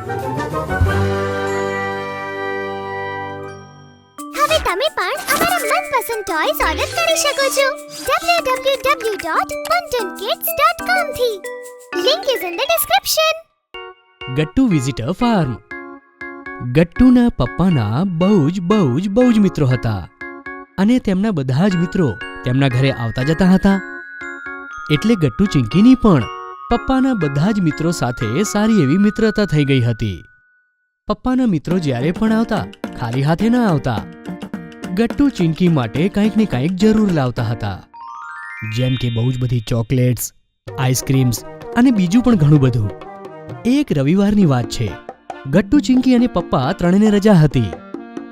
હવે તમે પણ અમારા મનપસંદ ટોયઝ ઓર્ડર કરી શકો છો www.buntonkids.com થી. Link is in the description. Gattu visitor farm. ગટ્ટુના પપ્પાના બહુ જ મિત્રો હતા અને તેમના બધા જ મિત્રો તેમના ઘરે આવતા જતા હતા. એટલે ગટ્ટુ ચિંકીની પણ પપ્પાના બધા જ મિત્રો સાથે સારી એવી મિત્રતા થઈ ગઈ હતી. પપ્પાના મિત્રો જ્યારે પણ આવતા ખાલી હાથે ન આવતા. ગટ્ટુ ચિંકી માટે કંઈક ને કંઈક જરૂર લાવતા હતા, જેમ કે બહુ જ બધી ચોકલેટ્સ, આઈસ્ક્રીમ્સ અને બીજું પણ ઘણું બધું. એક રવિવારની વાત છે. ગટ્ટુ ચિંકી અને પપ્પા ત્રણેને રજા હતી,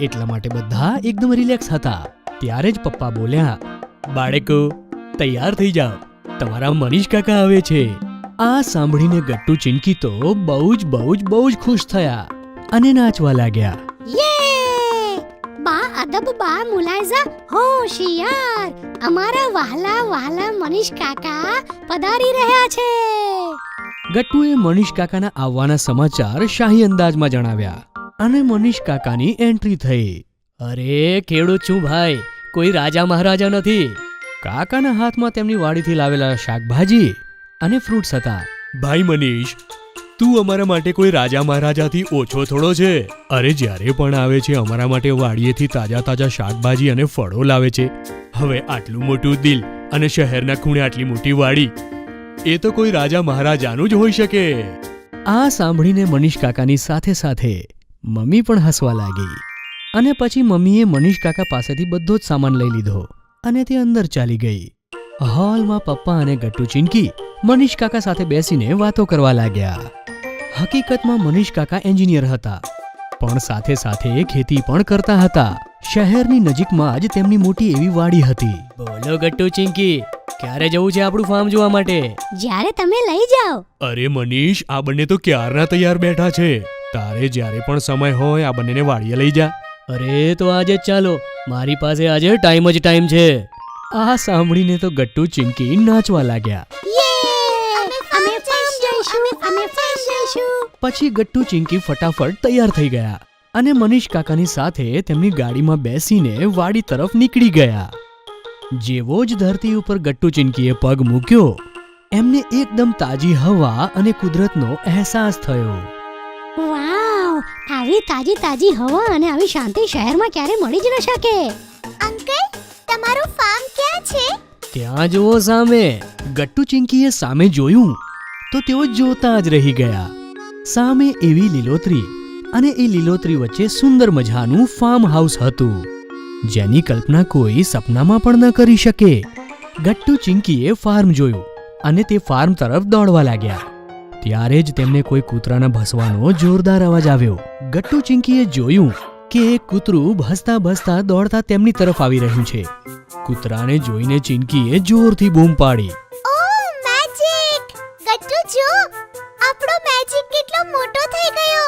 એટલા માટે બધા એકદમ રિલેક્સ હતા. ત્યારે જ પપ્પા બોલ્યા, બાળકો તૈયાર થઈ જાઓ, તમારા મનીષ કાકા આવે છે. આ સાંભળીને ગટ્ટુ ચિંકી તો બહુ જ ખુશ થયા અને નાચવા લાગ્યા. યે! બા અદબ, બા મુલાયઝા, હોશિયાર! અમારા વહાલા મનીષ કાકા પધારી રહ્યા છે. ગટ્ટુએ મનીષ કાકાના આવવાના સમાચાર શાહી અંદાજમાં જણાવ્યા અને મનીષ કાકાની એન્ટ્રી થઈ. અરે ખેડૂત છું ભાઈ, કોઈ રાજા મહારાજા નથી. કાકાના હાથમાં તેમની વાડીથી લાવેલા શાકભાજી અને ફ્રૂટ્સ હતા. ભાઈ મનીષ, તું અમારા માટે કોઈ રાજા મહારાજાથી ઓછો થોડો છે. અરે જ્યારે પણ આવે છે અમારા માટે વાડીએથી તાજા શાકભાજી અને ફળો લાવે છે. હવે આટલું મોટું દિલ અને શહેરના ખૂણે આટલી મોટી વાડી, એ તો કોઈ રાજા મહારાજાનું જ હોઈ શકે. આ સાંભળીને મનીષ કાકાની સાથે મમ્મી પણ હસવા લાગી અને પછી મમ્મીએ મનીષ કાકા પાસેથી બધો જ સામાન લઈ લીધો અને તે અંદર ચાલી ગઈ. હોલમાં પપ્પા અને ગટ્ટુ ચિંકી મનીષ કાકા સાથે બેસીને વાતો કરવા લાગ્યા. હકીકતમાં મનીષ કાકા એન્જિનિયર હતા, પણ સાથે ખેતી પણ કરતા હતા. શહેરની નજીકમાં જ તેમની મોટી એવી વાડી હતી. બોલો ગટ્ટુ ચિંકી, ક્યારે જવું છે આપણું ફાર્મ જોવા માટે? જ્યારે તમે લઈ જાઓ. અરે મનીષ, આ બંને તો ક્યારના તૈયાર બેઠા છે. તારે જ્યારે પણ સમય હોય આ બંનેને વાડીએ લઈ જા. અરે તો આજે જ ચાલો, મારી પાસે આજે ટાઈમ છે. આ સાંભળીને તો ગટ્ટુ ચિંકી નાચવા લાગ્યા. પછી ગટ્ટુ ચિંકી ફટાફટ તૈયાર થઈ ગયા અને મનીષ કાકાની સાથે તેમની ગાડીમાં બેસીને વાડી તરફ નીકળી ગયા. જેવો જ ધરતી ઉપર ગટ્ટુ ચિંકીએ પગ મૂક્યો, એમને એકદમ તાજી હવા અને કુદરતનો અહેસાસ થયો. વાવ! આવી તાજી હવા અને આવી શાંતિ શહેરમાં ક્યારે મળી જ ન શકે. અંકલ, તમારું ફાર્મ ક્યાં છે? ત્યાં જુઓ સામે. ગટ્ટુ ચિંકીએ સામે જોયું તો તેઓ જોતા જ રહી ગયા. સામે એવી લીલોતરી અને એ લીલોતરી વચ્ચે સુંદર મજાનું ફાર્મ હાઉસ હતું, જેની કલ્પના કોઈ સપનામાં પણ ન કરી શકે. ગટ્ટુ ચિંકીએ ફાર્મ જોયું અને તે ફાર્મ તરફ દોડવા લાગ્યા. ત્યારે જ તેમને કોઈ કૂતરાના ભસવાનો જોરદાર અવાજ આવ્યો. ગટ્ટુ ચિંકીએ જોયું કે એક કૂતરું ભસતા દોડતા તેમની તરફ આવી રહ્યું છે. કૂતરાને જોઈને ચિંકીએ જોરથી બૂમ પાડી. ઓહ, મેજિક! ગટ્ટુ જો, આપણો મેજિક કેટલો મોટો થઈ ગયો.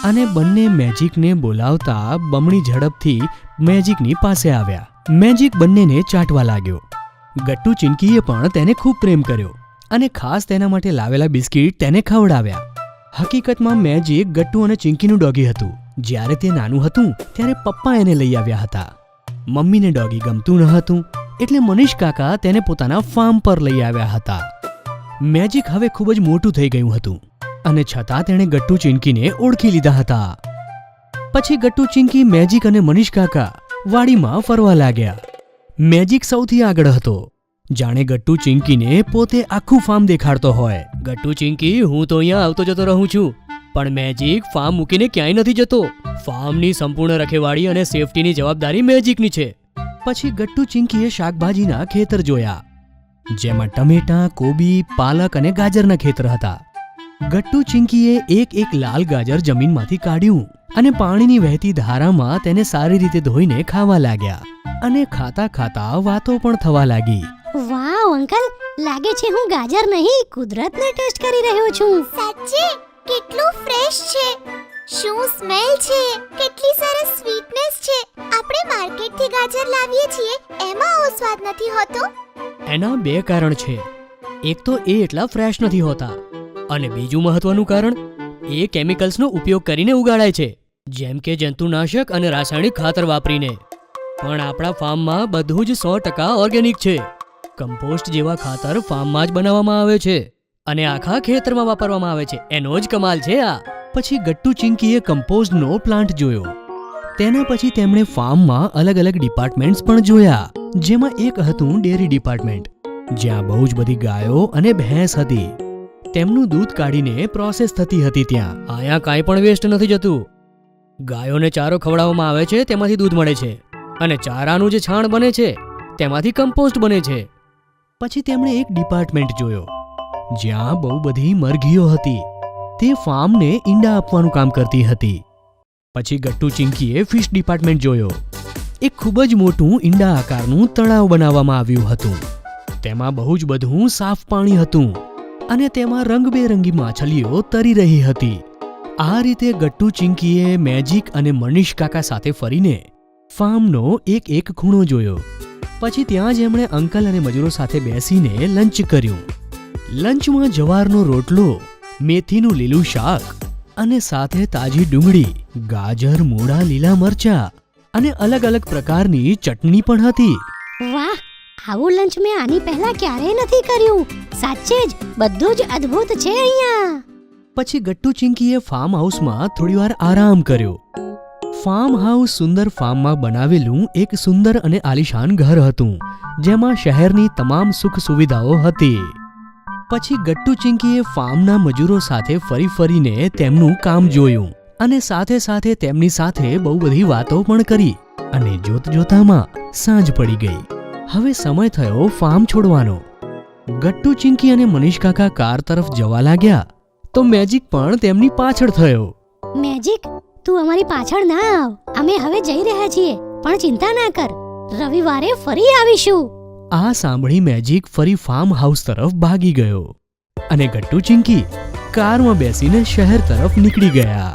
અને બંને મેજિકને બોલાવતા બમણી ઝડપથી મેજિકની પાસે આવ્યા. મેજિક બંનેને ચાટવા લાગ્યો. ગટ્ટુ ચિંકીએ પણ તેને ખૂબ પ્રેમ કર્યો અને ખાસ તેના માટે લાવેલા બિસ્કિટ તેને ખવડાવ્યા. હકીકતમાં મેજિક ગટ્ટુ અને ચિંકીનું ડોગી હતું. જ્યારે તે નાનું હતું ત્યારે પપ્પા એને લઈ આવ્યા હતા. મમ્મીને ડોગી ગમતું ન હતું, એટલે મનીષ કાકા તેને પોતાના ફાર્મ પર લઈ આવ્યા હતા. મેજિક હવે ખૂબ જ મોટું થઈ ગયું હતું અને છતાં તેણે ગટ્ટુ ચિંકીને ઓળખી લીધા હતા. પછી ગટ્ટુ ચિંકી, મેજિક અને મનીષ કાકા વાડીમાં ફરવા લાગ્યા. મેજિક સૌથી આગળ હતો, જાણે ગટ્ટુ ચિંકીને પોતે આખું ફાર્મ દેખાડતો હોય. ગટ્ટુ ચિંકી, હું તો અહીંયા આવતો જતો રહું છું, પણ મેજિક ફાર્મ મૂકીને ક્યાંય નથી જતો. ફાર્મની સંપૂર્ણ રખેવાળી અને સેફટીની જવાબદારી મેજિકની છે. પછી ગટ્ટુ ચિંકીએ શાકભાજીના ખેતર જોયા, જેમાં ટમેટા, કોબી, પાલક અને ગાજરના ખેતર હતા. ગટ્ટુ ચિંકીએ એક લાલ ગાજર જમીનમાંથી કાઢ્યું અને પાણીની વહેતી ધારામાં તેને સારી રીતે ધોઈને ખાવા લાગ્યા અને ખાતા વાતો પણ થવા લાગી. વાવ અંકલ, લાગે છે હું ગાજર નહીં, કુદરતને ટેસ્ટ કરી રહ્યો છું. સાચે કેટલું ફ્રેશ છે. શું સ્મેલ છે, કેટલી સરસ સ્વીટનેસ છે. આપણે માર્કેટથી ગાજર લાવીએ છીએ, એમાં આવો સ્વાદ નથી હોતો. એના બે કારણ છે. એક તો એ એટલા ફ્રેશ નથી હોતા અને બીજું મહત્વનું કારણ, એ કેમિકલ્સનો ઉપયોગ કરીને ઉગાડાય છે, જેમ કે જંતુનાશક અને રાસાયણિક ખાતર વાપરીને. પણ આપણા ફાર્મમાં બધું જ 100% ઓર્ગેનિક છે. કમ્પોસ્ટ જેવા ખાતર ફાર્મમાં જ બનાવવામાં આવે છે અને આખા ખેતરમાં વાપરવામાં આવે છે. એનો જ કમાલ છે આ. પછી ગટ્ટુ ચિંકીએ કમ્પોસ્ટનો પ્લાન્ટ જોયો. તેના પછી તેમણે ફાર્મમાં અલગ અલગ ડિપાર્ટમેન્ટ્સ પણ જોયા, જેમાં એક હતું ડેરી ડિપાર્ટમેન્ટ, જ્યાં બહુ જ બધી ગાયો અને ભેંસ હતી. તેમનું દૂધ કાઢીને પ્રોસેસ થતી હતી. ત્યાં અહીંયા કાંઈ પણ વેસ્ટ નથી જતું. ગાયોને ચારો ખવડાવવામાં આવે છે, તેમાંથી દૂધ મળે છે, અને ચારાનું જે છાણ બને છે તેમાંથી કમ્પોસ્ટ બને છે. પછી તેમણે એક ડિપાર્ટમેન્ટ જોયો, જ્યાં બહુ બધી મરઘીઓ હતી. તે ફાર્મને ઈંડા આપવાનું કામ કરતી હતી. પછી ગટ્ટુ ચિંકીએ ફિશ ડિપાર્ટમેન્ટ જોયો. એક ખૂબ જ મોટું ઈંડા આકારનું તળાવ બનાવવામાં આવ્યું હતું. તેમાં બહુ જ બધું સાફ પાણી હતું અને તેમાં રંગબેરંગી માછલીઓ તરી રહી હતી. આ રીતે ગટ્ટુ ચિંકીએ મેજિક અને મનીષ કાકા સાથે ફરીને ફાર્મનો એક ખૂણો જોયો. પછી ત્યાં જ એમણે અંકલ અને મજૂરો સાથે બેસીને લંચ કર્યું. લંચમાં જવારનો રોટલો, મેથીનું લીલું શાક અને સાથે તાજી ડુંગળી, ગાજર, મૂળા, લીલા મરચા અને અલગ અલગ પ્રકારની ચટણી પણ હતી. વાહ, આવું લંચ મેં આની પહેલા ક્યારેય નથી કર્યું. સાચે જ બધું જ અદ્ભુત છે અહીંયા. પછી ગટ્ટુ ચિંકીએ ફાર્મ હાઉસમાં થોડીવાર આરામ કર્યો. ફાર્મ હાઉસ સુંદર ફાર્મમાં બનાવેલું એક સુંદર અને આલીશાન ઘર હતું, જેમાં શહેરની તમામ સુખ સુવિધાઓ હતી. પછી ગટ્ટુ ચિંકીએ ફાર્મના મજૂરો સાથે ફરીને તેમનું કામ જોયું અને સાથે સાથે તેમની સાથે બહુ બધી વાતો પણ કરી. અને જોતજોતામાં સાંજ પડી ગઈ. હવે સમય થયો ફાર્મ છોડવાનો. ગટ્ટુ ચિંકી અને મનીષ કાકા કાર તરફ જવા લાગ્યા તો મેજિક પણ તેમની પાછળ થયો. મેજિક, તું અમારી પાછળ ના આવ. અમે હવે જઈ રહ્યા છીએ, પણ ચિંતા ના કર, રવિવારે ફરી આવીશું. આ સાંભળી મેજિક ફરી ફાર્મ હાઉસ તરફ ભાગી ગયો અને ગટ્ટુ ચિંકી કારમાં બેસીને શહેર તરફ નીકળી ગયા.